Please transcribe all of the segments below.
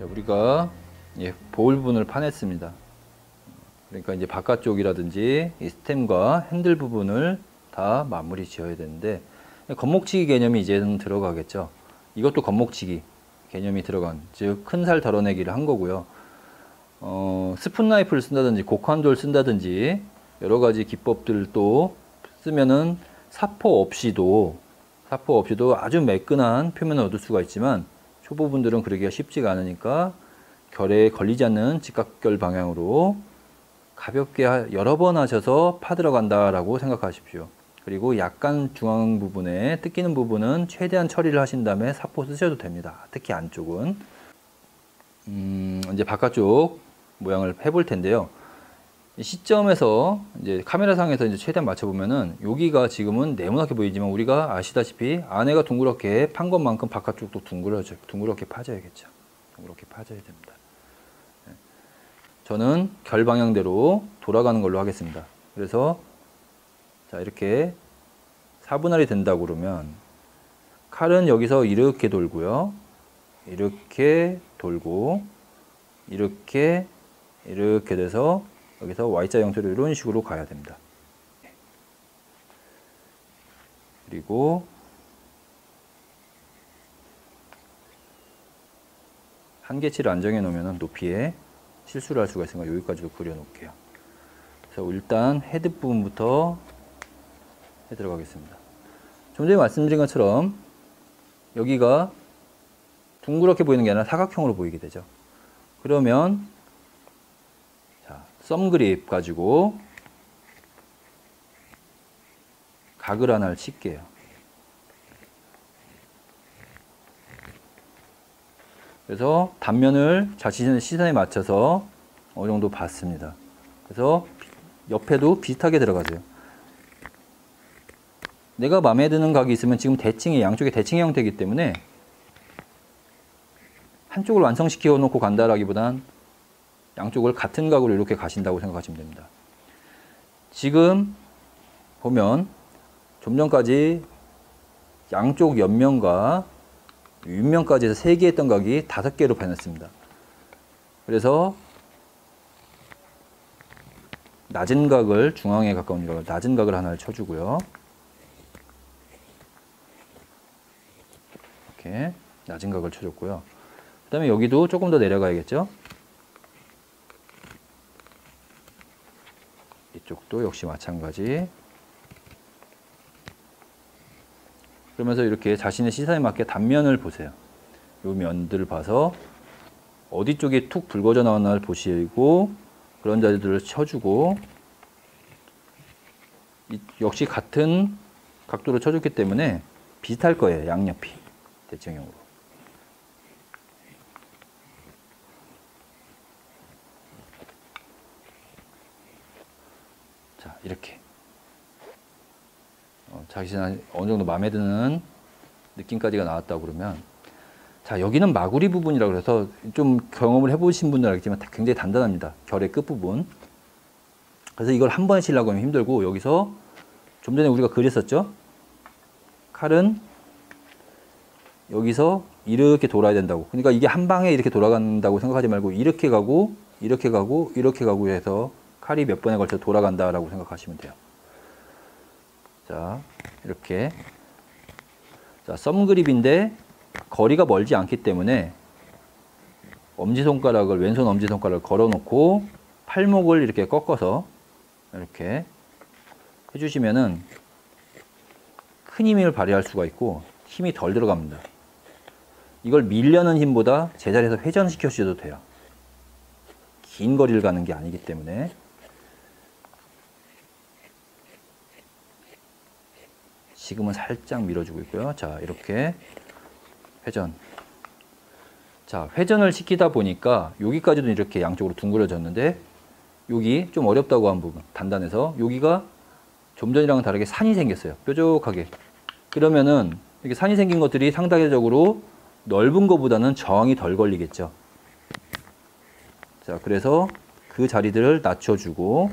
자, 우리가 볼 부분을 파냈습니다. 그러니까 이제 바깥쪽이라든지 이 스템과 핸들 부분을 다 마무리 지어야 되는데, 겉목치기 개념이 이제는 들어가겠죠. 이것도 겉목치기 개념이 들어간, 즉 큰 살 덜어내기를 한 거고요. 스푼 나이프를 쓴다든지 곡한도를 쓴다든지 여러 가지 기법들도 쓰면은 사포 없이도 아주 매끈한 표면을 얻을 수가 있지만, 초보분들은 그러기가 쉽지가 않으니까 결에 걸리지 않는 직각결 방향으로 가볍게 여러 번 하셔서 파 들어간다라고 생각하십시오. 그리고 약간 중앙 부분에 뜯기는 부분은 최대한 처리를 하신 다음에 사포 쓰셔도 됩니다. 특히 안쪽은. 이제 바깥쪽 모양을 해볼 텐데요. 이 시점에서 이제 카메라상에서 이제 최대한 맞춰보면은 여기가 지금은 네모나게 보이지만, 우리가 아시다시피 안에가 둥그렇게 판 것만큼 바깥쪽도 둥그렇게 파져야겠죠. 둥그렇게 파져야 됩니다. 저는 결 방향대로 돌아가는 걸로 하겠습니다. 그래서 자, 이렇게 4분할이 된다고 그러면 칼은 여기서 이렇게 돌고요. 이렇게 돌고 이렇게 돼서 여기서 Y자 형태로 이런 식으로 가야 됩니다. 그리고 한계치를 안정해 놓으면 높이에 실수를 할 수가 있으니까 여기까지도 그려 놓을게요. 그래서 일단 헤드 부분부터 해 들어가겠습니다. 좀 전에 말씀드린 것처럼 여기가 둥그렇게 보이는 게 아니라 사각형으로 보이게 되죠. 그러면 자, 썸 그립 가지고 각을 하나를 칠게요. 그래서 단면을 자신의 시선에 맞춰서 어느 정도 봤습니다. 그래서 옆에도 비슷하게 들어가세요. 내가 마음에 드는 각이 있으면 지금 양쪽에 대칭의 형태이기 때문에 한쪽을 완성시켜 놓고 간다라기보단 양쪽을 같은 각으로 이렇게 가신다고 생각하시면 됩니다. 지금 보면 좀 전까지 양쪽 옆면과 윗면까지 해서 3개 했던 각이 5개로 변했습니다. 그래서 낮은 각을, 중앙에 가까운 각을, 낮은 각을 하나를 쳐주고요. 이렇게 낮은 각을 쳐줬고요. 그 다음에 여기도 조금 더 내려가야겠죠? 이쪽도 역시 마찬가지. 그러면서 이렇게 자신의 시선에 맞게 단면을 보세요. 이 면들을 봐서 어디 쪽이 툭 붉어져 나오나를 보시고 그런 자리들을 쳐주고, 역시 같은 각도로 쳐줬기 때문에 비슷할 거예요. 양옆이 대칭형으로. 자, 이렇게 자신이 어느 정도 마음에 드는 느낌까지가 나왔다고 그러면, 자, 여기는 마구리 부분이라고 그래서 좀 경험을 해보신 분들은 알겠지만 굉장히 단단합니다. 결의 끝부분. 그래서 이걸 한 번에 치려고 하면 힘들고, 여기서 좀 전에 우리가 그렸었죠? 칼은 여기서 이렇게 돌아야 된다고. 그러니까 이게 한 방에 이렇게 돌아간다고 생각하지 말고 이렇게 가고 이렇게 가고 이렇게 가고 해서 칼이 몇 번에 걸쳐 돌아간다라고 생각하시면 돼요. 자, 이렇게. 자, 썸 그립인데 거리가 멀지 않기 때문에 엄지손가락을, 왼손 엄지손가락을 걸어 놓고 팔목을 이렇게 꺾어서 이렇게 해주시면은 큰 힘을 발휘할 수가 있고 힘이 덜 들어갑니다. 이걸 밀려는 힘보다 제자리에서 회전시켜 주셔도 돼요. 긴 거리를 가는 게 아니기 때문에. 지금은 살짝 밀어주고 있고요. 자, 이렇게 회전. 자, 회전을 시키다 보니까 여기까지도 이렇게 양쪽으로 둥그러졌는데, 여기 좀 어렵다고 한 부분, 단단해서 여기가 좀 전이랑은 다르게 산이 생겼어요. 뾰족하게. 그러면은 이렇게 산이 생긴 것들이 상대적으로 넓은 것보다는 저항이 덜 걸리겠죠. 자, 그래서 그 자리들을 낮춰주고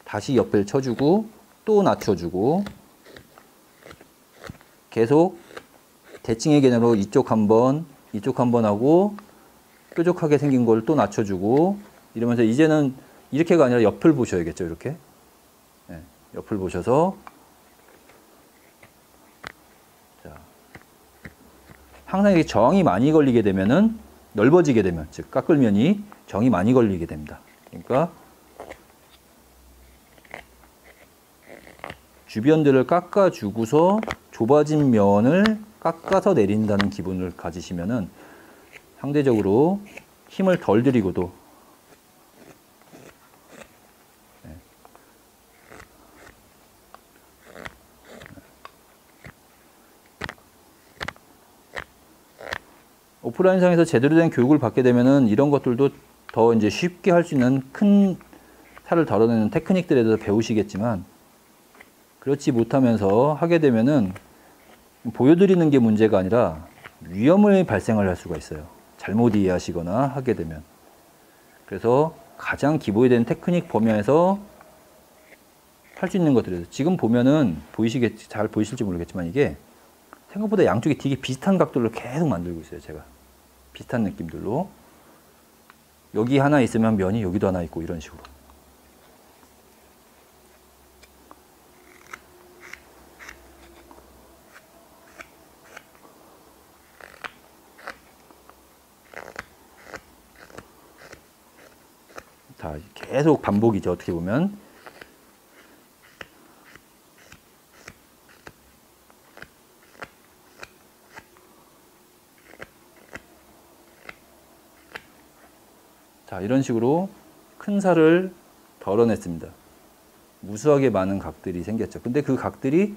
다시 옆을 쳐주고 또 낮춰주고, 계속 대칭의 개념으로 이쪽 한번 이쪽 한 번 하고 뾰족하게 생긴 걸 또 낮춰주고 이러면서 이제는 이렇게가 아니라 옆을 보셔야겠죠. 이렇게. 네, 옆을 보셔서 자, 항상 이렇게 저항이 많이 걸리게 되면은 넓어지게 되면 즉 깎을면이 정이 많이 걸리게 됩니다. 그러니까 주변들을 깎아주고서 좁아진 면을 깎아서 내린다는 기분을 가지시면은 상대적으로 힘을 덜 들이고도 오프라인상에서 제대로 된 교육을 받게 되면은 이런 것들도 더 이제 쉽게 할 수 있는 큰 살을 덜어내는 테크닉들에 대해서 배우시겠지만 그렇지 못하면서 하게 되면은 보여드리는 게 문제가 아니라 위험을 발생을 할 수가 있어요. 잘못 이해하시거나 하게 되면. 그래서 가장 기본이 된 테크닉 범위에서 할 수 있는 것들이에요. 지금 보면은 잘 보이실지 모르겠지만 이게 생각보다 양쪽이 되게 비슷한 각도를 계속 만들고 있어요. 제가 비슷한 느낌들로 여기 하나 있으면 면이 여기도 하나 있고 이런 식으로. 자, 계속 반복이죠. 어떻게 보면. 자, 이런 식으로 큰 살을 덜어냈습니다. 무수하게 많은 각들이 생겼죠. 근데 그 각들이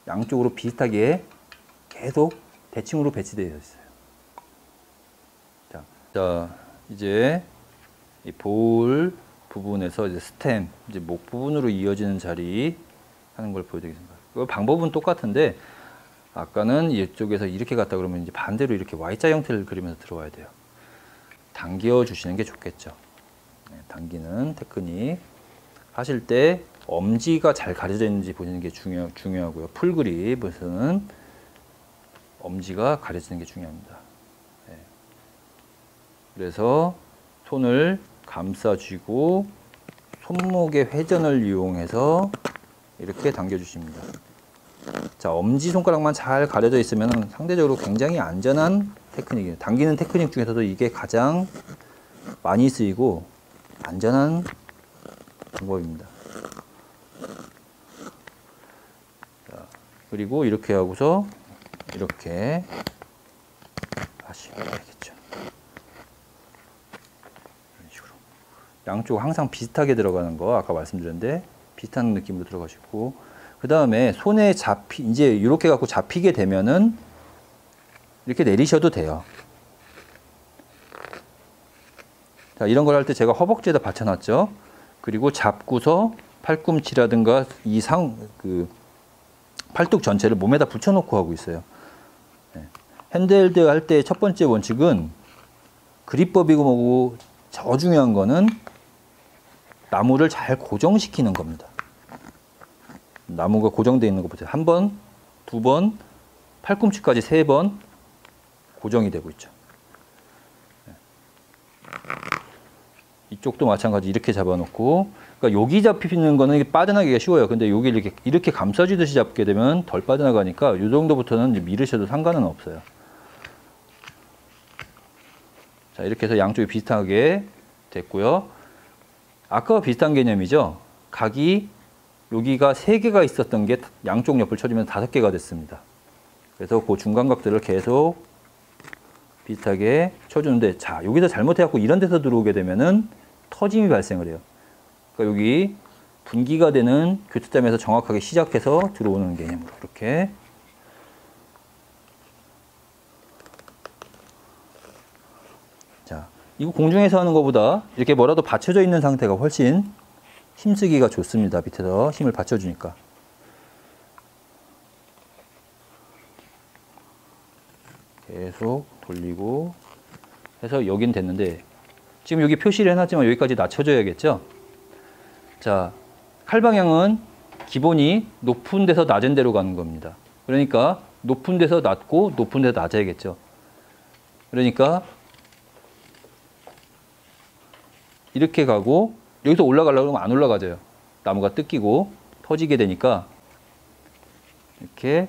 양쪽으로 비슷하게 계속 대칭으로 배치되어 있어요. 자, 이제 이 볼 부분에서 이제 스템, 이제 목 부분으로 이어지는 자리 하는 걸 보여드리겠습니다. 그 방법은 똑같은데 아까는 이쪽에서 이렇게 갔다 그러면 이제 반대로 이렇게 Y자 형태를 그리면서 들어와야 돼요. 당겨 주시는 게 좋겠죠. 네, 당기는 테크닉 하실 때 엄지가 잘 가려져 있는지 보시는 게 중요하고요. 풀그립에서는 엄지가 가려지는 게 중요합니다. 네. 그래서 손을 감싸쥐고 손목의 회전을 이용해서 이렇게 당겨 주십니다. 자, 엄지 손가락만 잘 가려져 있으면 상대적으로 굉장히 안전한 테크닉이에요. 당기는 테크닉 중에서도 이게 가장 많이 쓰이고 안전한 방법입니다. 자, 그리고 이렇게 하고서 이렇게 하시면 되겠죠. 이런 식으로. 양쪽 항상 비슷하게 들어가는 거 아까 말씀드렸는데 비슷한 느낌으로 들어가시고 그 다음에 손에 이제 이렇게 갖고 잡히게 되면은 이렇게 내리셔도 돼요. 자, 이런 걸 할 때 제가 허벅지에다 받쳐놨죠. 그리고 잡고서 팔꿈치라든가 팔뚝 전체를 몸에다 붙여놓고 하고 있어요. 네. 핸드헬드 할 때 첫 번째 원칙은 그립법이고 뭐고 더 중요한 거는 나무를 잘 고정시키는 겁니다. 나무가 고정되어 있는 거 보세요. 한 번, 두 번, 팔꿈치까지 세 번 고정이 되고 있죠. 이쪽도 마찬가지 이렇게 잡아놓고, 그러니까 여기 잡히는 거는 빠져나가기가 쉬워요. 근데 여기 이렇게 감싸주듯이 잡게 되면 덜 빠져나가니까 이 정도부터는 이제 미르셔도 상관은 없어요. 자, 이렇게 해서 양쪽이 비슷하게 됐고요. 아까와 비슷한 개념이죠. 각이 여기가 3개가 있었던 게 양쪽 옆을 쳐주면 5개가 됐습니다. 그래서 그 중간각들을 계속 비슷하게 쳐주는데, 자, 여기서 잘못해갖고 이런 데서 들어오게 되면은 터짐이 발생을 해요. 그러니까 여기 분기가 되는 교차점에서 정확하게 시작해서 들어오는 개념으로 이렇게. 자, 이거 공중에서 하는 것보다 이렇게 뭐라도 받쳐져 있는 상태가 훨씬 힘쓰기가 좋습니다. 밑에서 힘을 받쳐주니까. 계속 돌리고 해서 여긴 됐는데 지금 여기 표시를 해놨지만 여기까지 낮춰줘야겠죠. 자, 칼 방향은 기본이 높은 데서 낮은 데로 가는 겁니다. 그러니까 높은 데서 낮고 높은 데서 낮아야겠죠. 그러니까 이렇게 가고 여기서 올라가려고 하면 안 올라가져요. 나무가 뜯기고 터지게 되니까 이렇게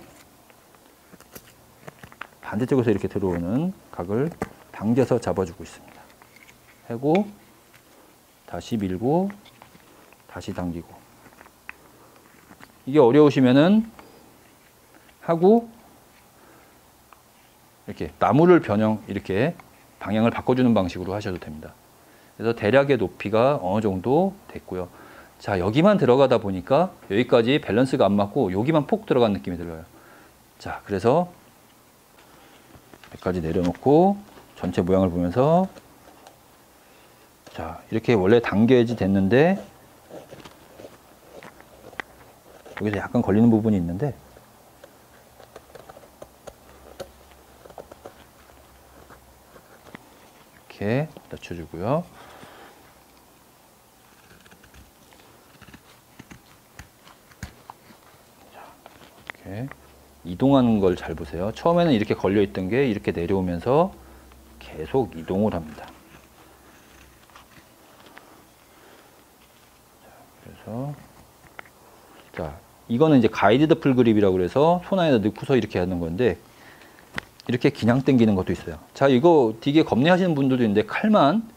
반대쪽에서 이렇게 들어오는 각을 당겨서 잡아주고 있습니다. 하고 다시 밀고 다시 당기고. 이게 어려우시면은 하고 이렇게 나무를 변형 이렇게 방향을 바꿔주는 방식으로 하셔도 됩니다. 그래서 대략의 높이가 어느 정도 됐고요. 자, 여기만 들어가다 보니까 여기까지 밸런스가 안 맞고 여기만 폭 들어간 느낌이 들어요. 자, 그래서 여기까지 내려놓고 전체 모양을 보면서 자, 이렇게 원래 당겨야지 됐는데 여기서 약간 걸리는 부분이 있는데 이렇게 낮춰주고요. 이렇게 이동하는 걸 잘 보세요. 처음에는 이렇게 걸려 있던 게 이렇게 내려오면서 계속 이동을 합니다. 그래서 자, 이거는 이제 가이드드 풀그립이라고 그래서 손 안에다 넣고서 이렇게 하는 건데 이렇게 그냥 당기는 것도 있어요. 자, 이거 되게 겁내하시는 분들도 있는데 칼만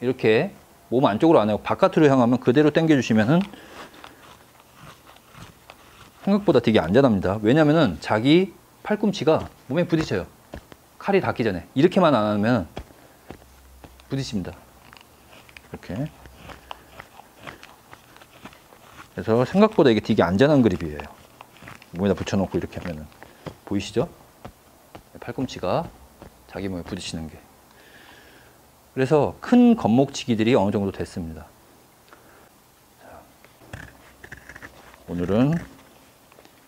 이렇게 몸 안쪽으로 안 하고 바깥으로 향하면 그대로 당겨주시면은 생각보다 되게 안전합니다. 왜냐면은 자기 팔꿈치가 몸에 부딪혀요. 칼이 닿기 전에. 이렇게만 안 하면 부딪힙니다. 이렇게. 그래서 생각보다 이게 되게 안전한 그립이에요. 몸에다 붙여놓고 이렇게 하면은. 보이시죠? 팔꿈치가 자기 몸에 부딪히는 게. 그래서 큰 겉목치기들이 어느 정도 됐습니다. 자, 오늘은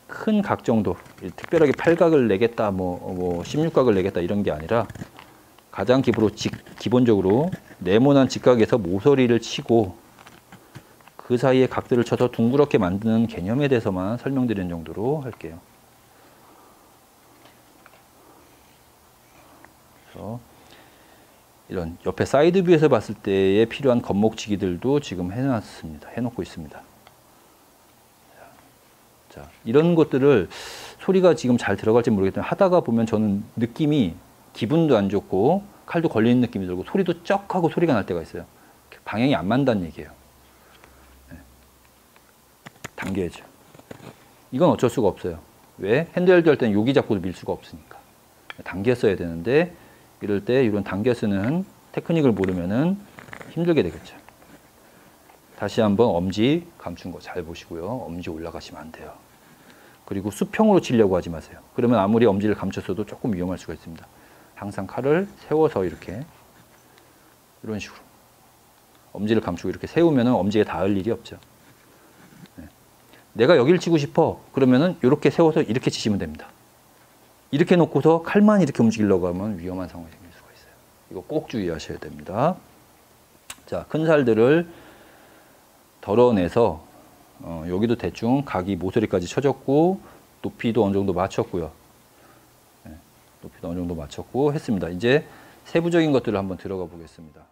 큰 각 정도, 특별하게 8각을 내겠다, 뭐 16각을 내겠다 이런 게 아니라 가장 기본적으로 네모난 직각에서 모서리를 치고 그 사이에 각들을 쳐서 둥그렇게 만드는 개념에 대해서만 설명드리는 정도로 할게요. 그래서 이런 옆에 사이드 뷰에서 봤을 때에 필요한 겉목치기들도 지금 해놓고 있습니다. 자, 이런 것들을 소리가 지금 잘 들어갈지 모르겠지만 하다가 보면 저는 느낌이 기분도 안 좋고 칼도 걸리는 느낌이 들고 소리도 쩍 하고 소리가 날 때가 있어요. 방향이 안 맞는다는 얘기예요. 네. 당겨야죠. 이건 어쩔 수가 없어요. 왜? 핸드헬드 할 때는 여기 잡고도 밀 수가 없으니까. 당겨 써야 되는데 이럴 때 이런 당겨 쓰는 테크닉을 모르면은 힘들게 되겠죠. 다시 한번 엄지 감춘 거 잘 보시고요. 엄지 올라가시면 안 돼요. 그리고 수평으로 치려고 하지 마세요. 그러면 아무리 엄지를 감췄어도 조금 위험할 수가 있습니다. 항상 칼을 세워서 이렇게 이런 식으로 엄지를 감추고 이렇게 세우면 엄지에 닿을 일이 없죠. 네. 내가 여기를 치고 싶어. 그러면은 이렇게 세워서 이렇게 치시면 됩니다. 이렇게 놓고서 칼만 이렇게 움직이려고 하면 위험한 상황이 생길 수가 있어요. 이거 꼭 주의하셔야 됩니다. 자, 큰 살들을 덜어내서 여기도 대충 각이 모서리까지 쳐졌고 높이도 어느 정도 맞췄고요. 네, 높이도 어느 정도 맞췄고 했습니다. 이제 세부적인 것들을 한번 들어가 보겠습니다.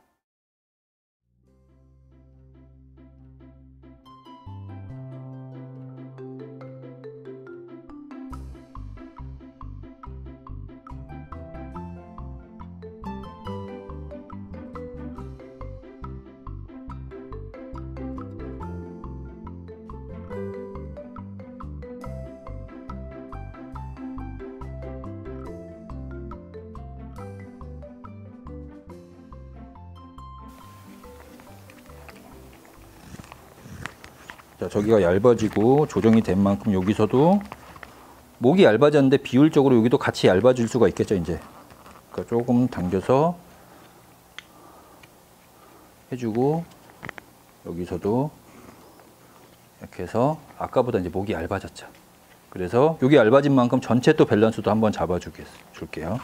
자, 저기가 얇아지고 조정이 된 만큼 여기서도 목이 얇아졌는데 비율적으로 여기도 같이 얇아질 수가 있겠죠, 이제. 그러니까 조금 당겨서 해주고 여기서도 이렇게 해서 아까보다 이제 목이 얇아졌죠. 그래서 여기 얇아진 만큼 전체 또 밸런스도 한번 잡아줄게요.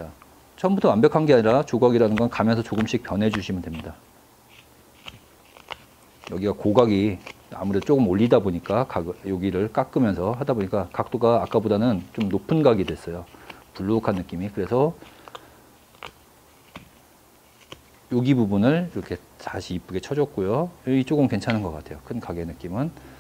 자, 처음부터 완벽한 게 아니라 조각이라는 건 가면서 조금씩 변해주시면 됩니다. 여기가 고각이 아무래도 조금 올리다 보니까 여기를 깎으면서 하다 보니까 각도가 아까보다는 좀 높은 각이 됐어요. 불룩한 느낌이. 그래서 여기 부분을 이렇게 다시 이쁘게 쳐줬고요. 여기 조금 괜찮은 것 같아요. 큰 각의 느낌은.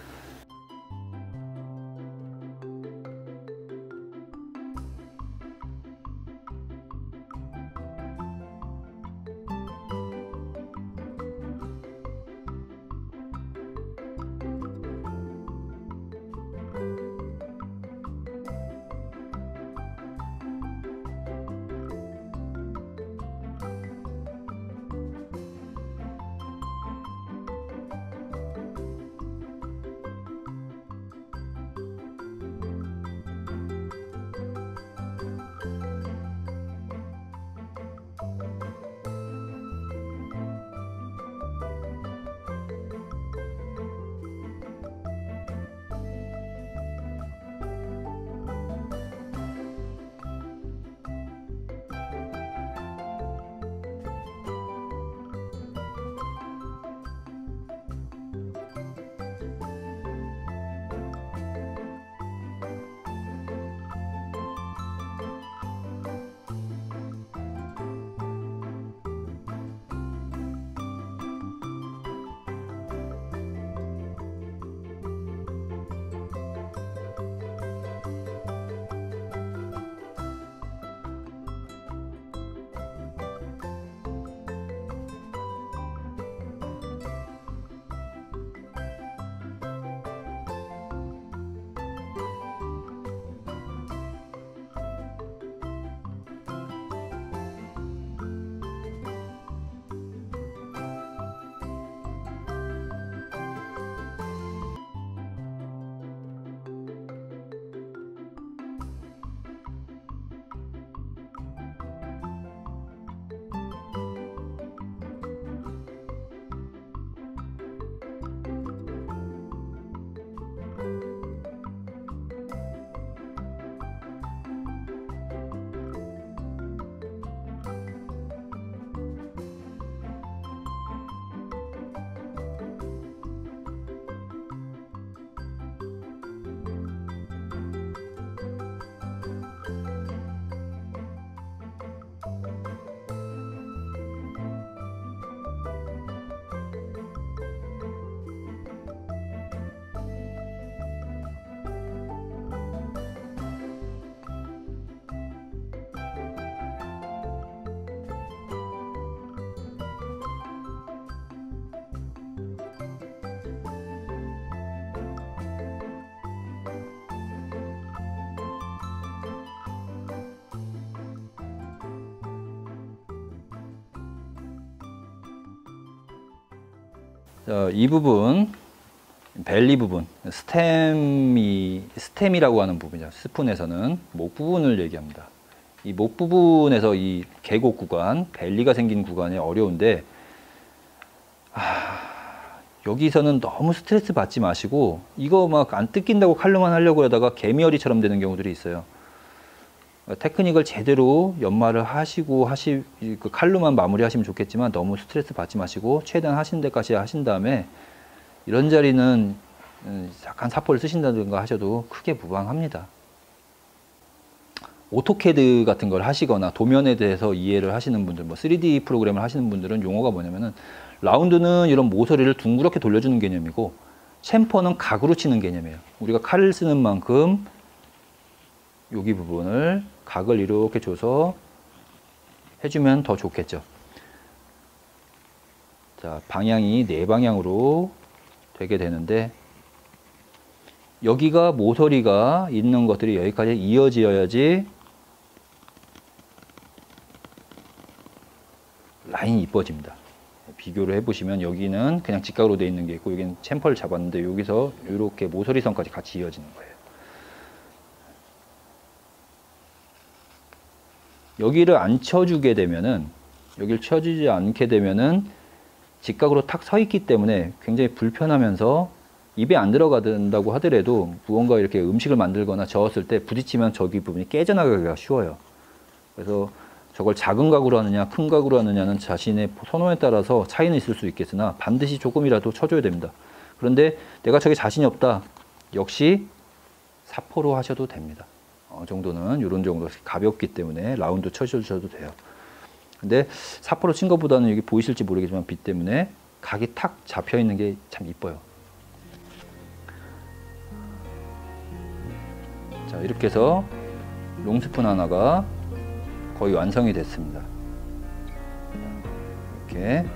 이 부분, 벨리 부분, 스템이라고 하는 부분이죠. 스푼에서는 목 부분을 얘기합니다. 이 목 부분에서 이 계곡 구간, 벨리가 생긴 구간이 어려운데, 여기서는 너무 스트레스 받지 마시고, 이거 막 안 뜯긴다고 칼로만 하려고 하다가 개미어리처럼 되는 경우들이 있어요. 테크닉을 제대로 연마를 하시고 그 칼로만 마무리하시면 좋겠지만 너무 스트레스 받지 마시고 최대한 하시는 데까지 하신 다음에 이런 자리는 약간 사포를 쓰신다든가 하셔도 크게 무방합니다. 오토캐드 같은 걸 하시거나 도면에 대해서 이해를 하시는 분들, 뭐 3D 프로그램을 하시는 분들은 용어가 뭐냐면은 라운드는 이런 모서리를 둥그렇게 돌려주는 개념이고 챔퍼는 각으로 치는 개념이에요. 우리가 칼을 쓰는 만큼 여기 부분을 각을 이렇게 줘서 해주면 더 좋겠죠. 자, 방향이 네 방향으로 되게 되는데 여기가 모서리가 있는 것들이 여기까지 이어지어야지 라인이 이뻐집니다. 비교를 해보시면 여기는 그냥 직각으로 되어 있는 게 있고 여기는 챔퍼를 잡았는데 여기서 이렇게 모서리선까지 같이 이어지는 거예요. 여기를 안 쳐주게 되면은, 여기를 쳐주지 않게 되면은 직각으로 탁 서 있기 때문에 굉장히 불편하면서 입에 안 들어간다고 하더라도 무언가 이렇게 음식을 만들거나 저었을 때 부딪히면 저기 부분이 깨져나가기가 쉬워요. 그래서 저걸 작은 각으로 하느냐 큰 각으로 하느냐는 자신의 선호에 따라서 차이는 있을 수 있겠으나 반드시 조금이라도 쳐줘야 됩니다. 그런데 내가 저게 자신이 없다. 역시 사포로 하셔도 됩니다. 정도는 이런 정도 가볍기 때문에 라운드 쳐주셔도 돼요. 근데 사포로 친 것보다는 여기 보이실지 모르겠지만 빛 때문에 각이 탁 잡혀 있는 게 참 이뻐요. 자, 이렇게 해서 롱스푼 하나가 거의 완성이 됐습니다. 이렇게